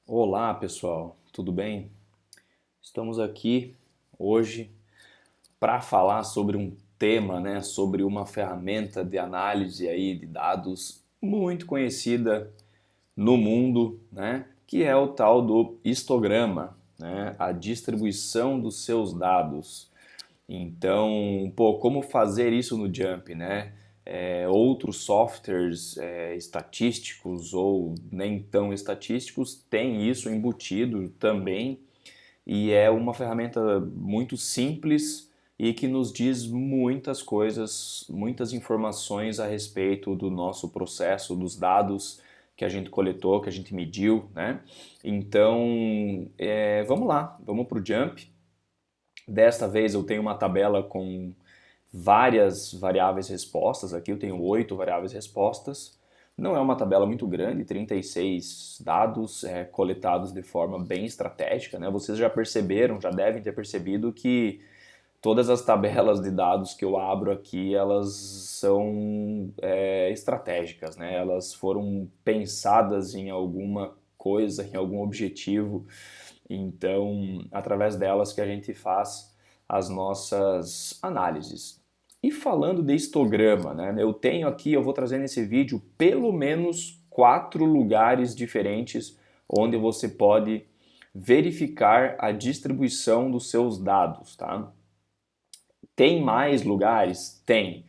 Olá pessoal, tudo bem? Estamos aqui hoje para falar sobre um tema, sobre uma ferramenta de análise aí de dados muito conhecida no mundo, que é o tal do histograma, a distribuição dos seus dados. Então, como fazer isso no Jump, outros softwares estatísticos ou nem tão estatísticos têm isso embutido também e é uma ferramenta muito simples e que nos diz muitas coisas, muitas informações a respeito do nosso processo, dos dados que a gente coletou, que a gente mediu, né? Então, vamos lá, vamos para o Jump. Desta vez eu tenho uma tabela com várias variáveis respostas, aqui eu tenho 8 variáveis respostas. Não é uma tabela muito grande, 36 dados coletados de forma bem estratégica, né? Vocês já perceberam, já devem ter percebido que todas as tabelas de dados que eu abro aqui, elas são estratégicas, né? Elas foram pensadas em alguma coisa, em algum objetivo. Então, através delas que a gente faz as nossas análises. E falando de histograma, eu tenho aqui, eu vou trazer nesse vídeo pelo menos 4 lugares diferentes onde você pode verificar a distribuição dos seus dados, tá? Tem mais lugares? Tem,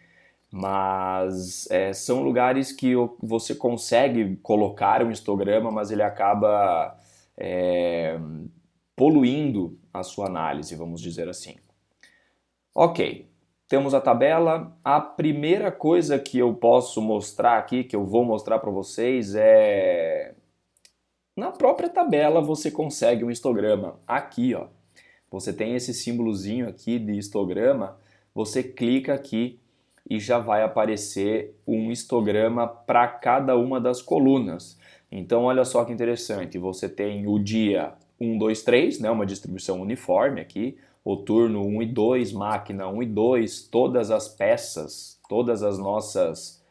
mas são lugares que você consegue colocar um histograma, mas ele acaba é, poluindo a sua análise, vamos dizer assim. Ok, temos a tabela. A primeira coisa que eu posso mostrar aqui, que eu vou mostrar para vocês é... Na própria tabela você consegue um histograma. Aqui, ó, você tem esse símbolozinho aqui de histograma, você clica aqui e já vai aparecer um histograma para cada uma das colunas. Então olha só que interessante, você tem o dia 1, 2, 3, uma distribuição uniforme aqui, o turno 1 e 2, máquina 1 e 2, todas as peças, todas as nossas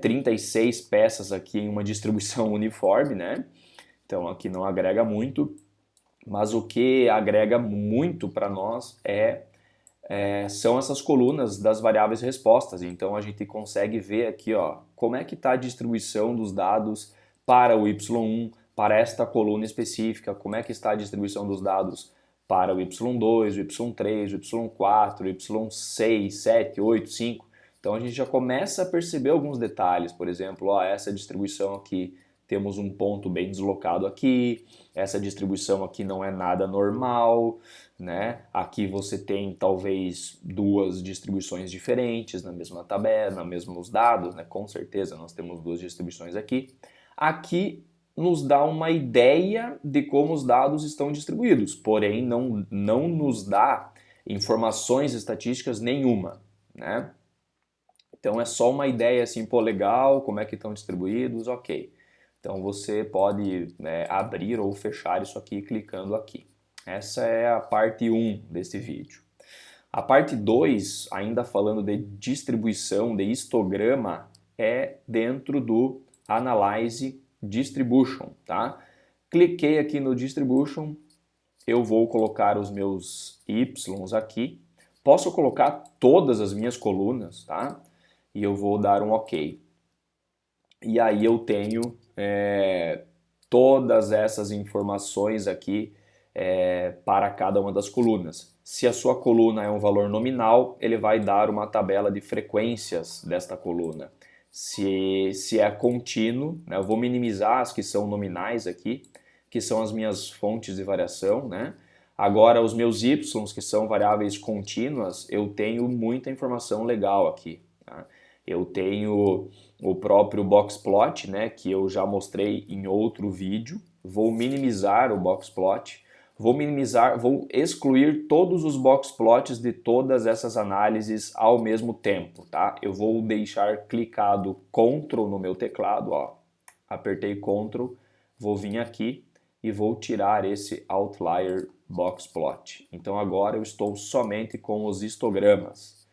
36 peças aqui em uma distribuição uniforme, né? Então aqui não agrega muito, mas o que agrega muito para nós são essas colunas das variáveis respostas. Então a gente consegue ver aqui, ó, como é que está a distribuição dos dados para o y1, para esta coluna específica, como é que está a distribuição dos dados para o y2, o y3, o y4, o y6, 7, 8, 5. Então a gente já começa a perceber alguns detalhes, por exemplo, ó, essa distribuição aqui temos um ponto bem deslocado aqui, essa distribuição aqui não é nada normal, né? Aqui você tem talvez duas distribuições diferentes na mesma tabela, nos mesmos dados, né? Com certeza nós temos duas distribuições aqui. Aqui nos dá uma ideia de como os dados estão distribuídos, porém não nos dá informações estatísticas nenhuma, né? Então é só uma ideia assim, pô, legal, como é que estão distribuídos, ok. Então você pode abrir ou fechar isso aqui clicando aqui. Essa é a parte 1 desse vídeo. A parte 2, ainda falando de distribuição, de histograma, é dentro do Analyze Distribution, tá? Cliquei aqui no Distribution, eu vou colocar os meus Ys aqui. Posso colocar todas as minhas colunas, tá? E eu vou dar um OK. E aí eu tenho todas essas informações aqui para cada uma das colunas. Se a sua coluna é um valor nominal, ele vai dar uma tabela de frequências desta coluna. Se é contínuo, eu vou minimizar as que são nominais aqui, que são as minhas fontes de variação, né? Agora, os meus y, que são variáveis contínuas, eu tenho muita informação legal aqui. Tá? Eu tenho o próprio boxplot, que eu já mostrei em outro vídeo. Vou minimizar o boxplot. Vou excluir todos os boxplots de todas essas análises ao mesmo tempo, tá? Eu vou deixar clicado Ctrl no meu teclado, ó. Apertei Ctrl, vou vir aqui e vou tirar esse Outlier Boxplot. Então agora eu estou somente com os histogramas.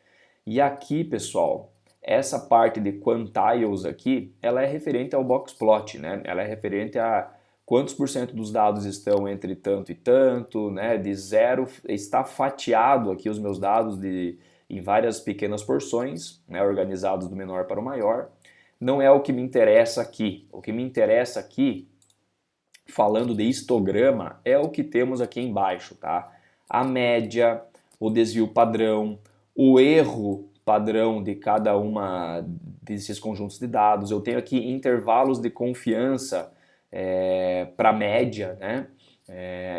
E aqui, pessoal, essa parte de quantiles aqui, ela é referente ao boxplot, né? Ela é referente a quantos por cento dos dados estão entre tanto e tanto, né? De zero, está fatiado aqui os meus dados em várias pequenas porções, né? Organizados do menor para o maior. Não é o que me interessa aqui. O que me interessa aqui, falando de histograma, é o que temos aqui embaixo, tá? A média, o desvio padrão, o erro padrão de cada uma desses conjuntos de dados. Eu tenho aqui intervalos de confiança para média, né?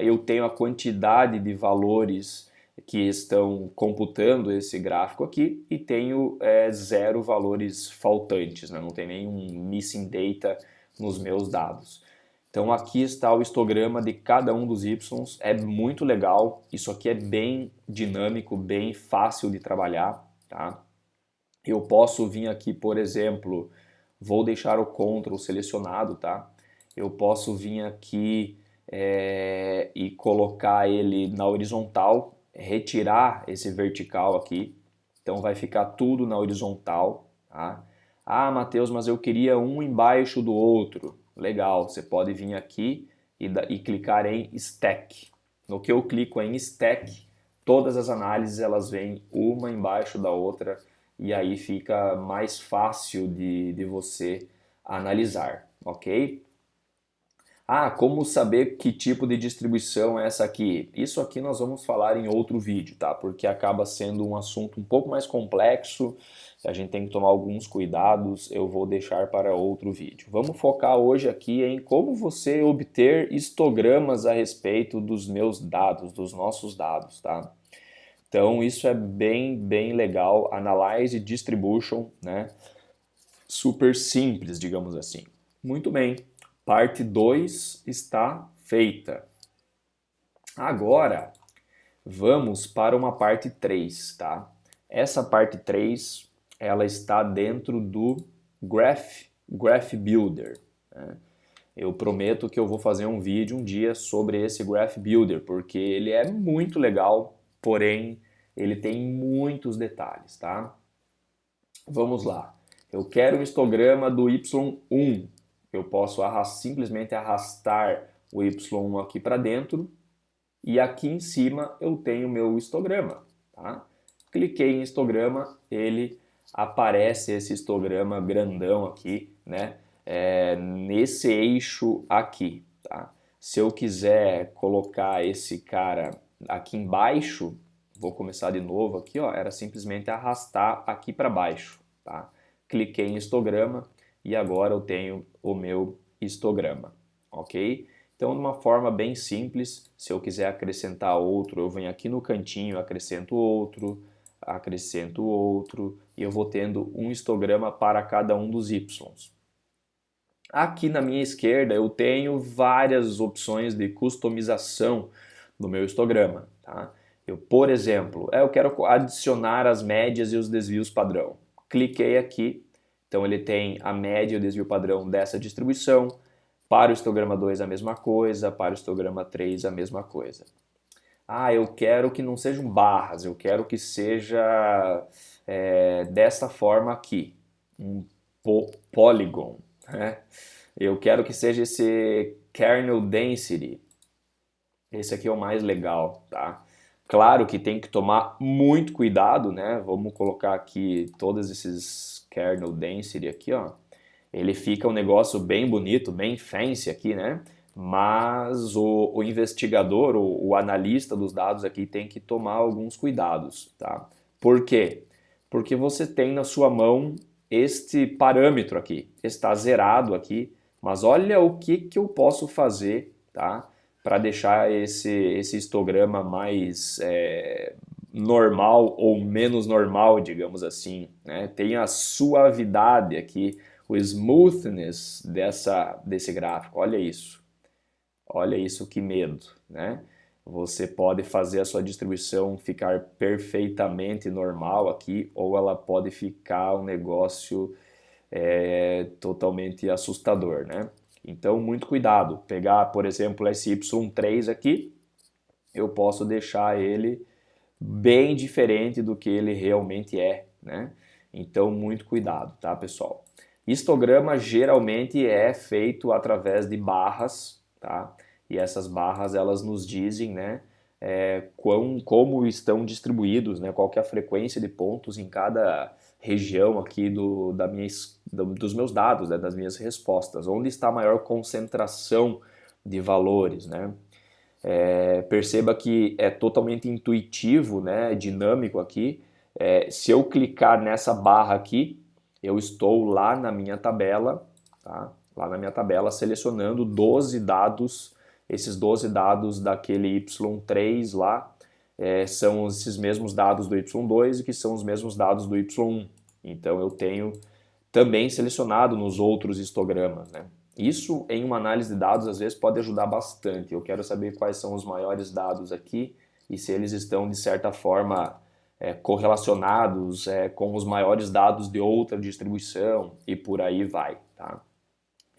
Eu tenho a quantidade de valores que estão computando esse gráfico aqui e tenho zero valores faltantes, né? Não tem nenhum missing data nos meus dados. Então aqui está o histograma de cada um dos Y, é muito legal, isso aqui é bem dinâmico, bem fácil de trabalhar, tá? Eu posso vir aqui, por exemplo, vou deixar o Ctrl selecionado, tá? Eu posso vir aqui e colocar ele na horizontal, retirar esse vertical aqui, então vai ficar tudo na horizontal, tá? Ah, Matheus, mas eu queria um embaixo do outro. Legal, você pode vir aqui e clicar em Stack. No que eu clico em Stack, todas as análises elas vêm uma embaixo da outra e aí fica mais fácil de você analisar, ok? Ah, como saber que tipo de distribuição é essa aqui? Isso aqui nós vamos falar em outro vídeo, tá? Porque acaba sendo um assunto um pouco mais complexo, a gente tem que tomar alguns cuidados, eu vou deixar para outro vídeo. Vamos focar hoje aqui em como você obter histogramas a respeito dos meus dados, dos nossos dados, tá? Então isso é bem legal, Analyze Distribution, né? Super simples, digamos assim. Muito bem. Parte 2 está feita. Agora, vamos para uma parte 3, tá? Essa parte 3, ela está dentro do Graph Builder, né? Eu prometo que eu vou fazer um vídeo um dia sobre esse Graph Builder, porque ele é muito legal, porém, ele tem muitos detalhes, tá? Vamos lá. Eu quero um histograma do Y1. Eu posso simplesmente arrastar o Y1 aqui para dentro e aqui em cima eu tenho o meu histograma, tá? Cliquei em histograma, ele aparece esse histograma grandão aqui, né? Nesse eixo aqui, tá? Se eu quiser colocar esse cara aqui embaixo, vou começar de novo aqui, ó, era simplesmente arrastar aqui para baixo, tá? Cliquei em histograma e agora eu tenho o meu histograma, ok? Então, de uma forma bem simples, se eu quiser acrescentar outro, eu venho aqui no cantinho, acrescento outro e eu vou tendo um histograma para cada um dos Ys. Aqui na minha esquerda eu tenho várias opções de customização do meu histograma, tá? Por exemplo, eu quero adicionar as médias e os desvios padrão. Cliquei aqui, então ele tem a média e o desvio padrão dessa distribuição. Para o histograma 2 a mesma coisa, para o histograma 3 a mesma coisa. Ah, eu quero que não sejam barras, eu quero que seja dessa forma aqui, um polygon, né? Eu quero que seja esse kernel density, esse aqui é o mais legal, tá? Claro que tem que tomar muito cuidado, né? Vamos colocar aqui todos esses kernel density aqui, ó. Ele fica um negócio bem bonito, bem fancy aqui, né? Mas o investigador, o analista dos dados aqui tem que tomar alguns cuidados, tá? Por quê? Porque você tem na sua mão este parâmetro aqui, está zerado aqui, mas olha o que eu posso fazer, tá? Para deixar esse histograma mais normal ou menos normal, digamos assim, né? Tem a suavidade aqui, o smoothness desse gráfico, olha isso que medo, né? Você pode fazer a sua distribuição ficar perfeitamente normal aqui, ou ela pode ficar um negócio totalmente assustador, né? Então, muito cuidado. Pegar, por exemplo, esse Y3 aqui, eu posso deixar ele bem diferente do que ele realmente é, né? Então, muito cuidado, tá, pessoal? Histograma geralmente é feito através de barras, tá? E essas barras elas nos dizem, né, como estão distribuídos, né, qual que é a frequência de pontos em cada região aqui dos meus dados, né, das minhas respostas, onde está a maior concentração de valores, né? Perceba que é totalmente intuitivo, né, dinâmico aqui. Se eu clicar nessa barra aqui, eu estou lá na minha tabela, tá? Lá na minha tabela selecionando 12 dados, esses 12 dados daquele Y3 lá, são esses mesmos dados do Y2 e que são os mesmos dados do Y1. Então eu tenho também selecionado nos outros histogramas, né? Isso em uma análise de dados às vezes pode ajudar bastante. Eu quero saber quais são os maiores dados aqui e se eles estão de certa forma correlacionados com os maiores dados de outra distribuição e por aí vai, tá?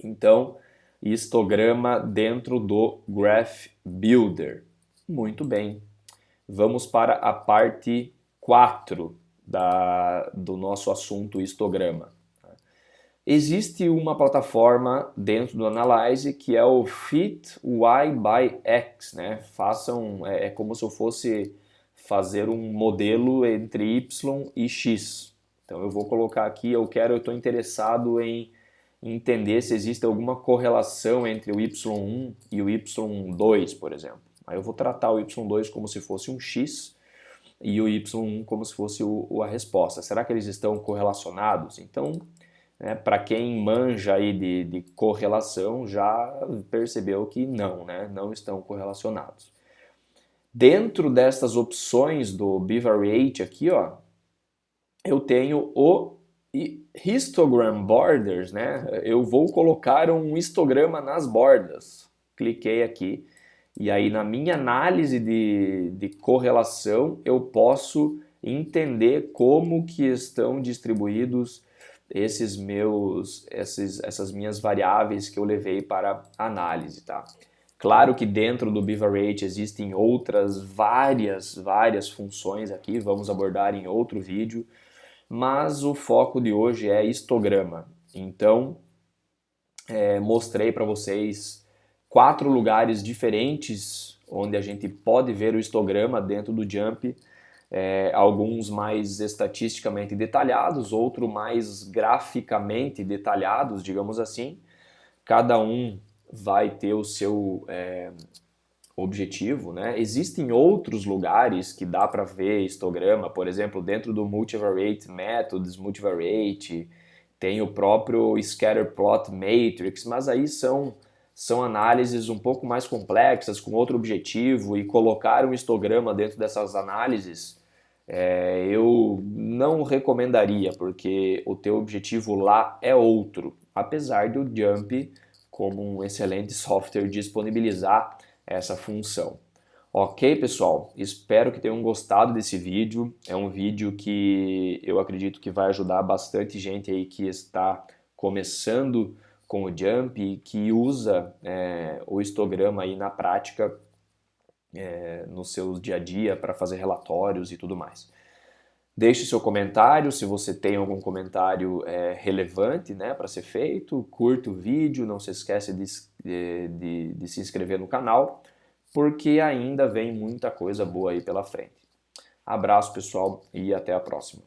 Então, histograma dentro do Graph Builder. Muito bem. Vamos para a parte 4 do nosso assunto histograma. Existe uma plataforma dentro do Analyze que é o Fit Y by X, né? É como se eu fosse fazer um modelo entre Y e X. Então eu vou colocar aqui, eu estou interessado em entender se existe alguma correlação entre o Y1 e o Y2, por exemplo. Aí eu vou tratar o Y2 como se fosse um X e o Y1 como se fosse a resposta. Será que eles estão correlacionados? Então, para quem manja aí de correlação, já percebeu que não, né? Não estão correlacionados. Dentro destas opções do Bivariate aqui, ó, eu tenho o Histogram Borders, né? Eu vou colocar um histograma nas bordas. Cliquei aqui e aí na minha análise de correlação eu posso entender como que estão distribuídos essas minhas variáveis que eu levei para análise, tá? Claro que dentro do Bivariate existem outras várias funções aqui, vamos abordar em outro vídeo, mas o foco de hoje é histograma. Então, mostrei para vocês 4 lugares diferentes onde a gente pode ver o histograma dentro do JMP, alguns mais estatisticamente detalhados, outros mais graficamente detalhados, digamos assim. Cada um vai ter o seu objetivo, né? Existem outros lugares que dá para ver histograma, por exemplo, dentro do Multivariate Methods, Multivariate, tem o próprio Scatterplot Matrix, mas aí são análises um pouco mais complexas, com outro objetivo, e colocar um histograma dentro dessas análises eu não recomendaria, porque o teu objetivo lá é outro, apesar do JMP, como um excelente software, disponibilizar essa função. Ok, pessoal? Espero que tenham gostado desse vídeo. É um vídeo que eu acredito que vai ajudar bastante gente aí que está começando com o JMP e que usa o histograma aí na prática no seu dia a dia para fazer relatórios e tudo mais. Deixe seu comentário, se você tem algum comentário relevante, né, para ser feito. Curta o vídeo, não se esqueça de se inscrever no canal, porque ainda vem muita coisa boa aí pela frente. Abraço, pessoal, e até a próxima.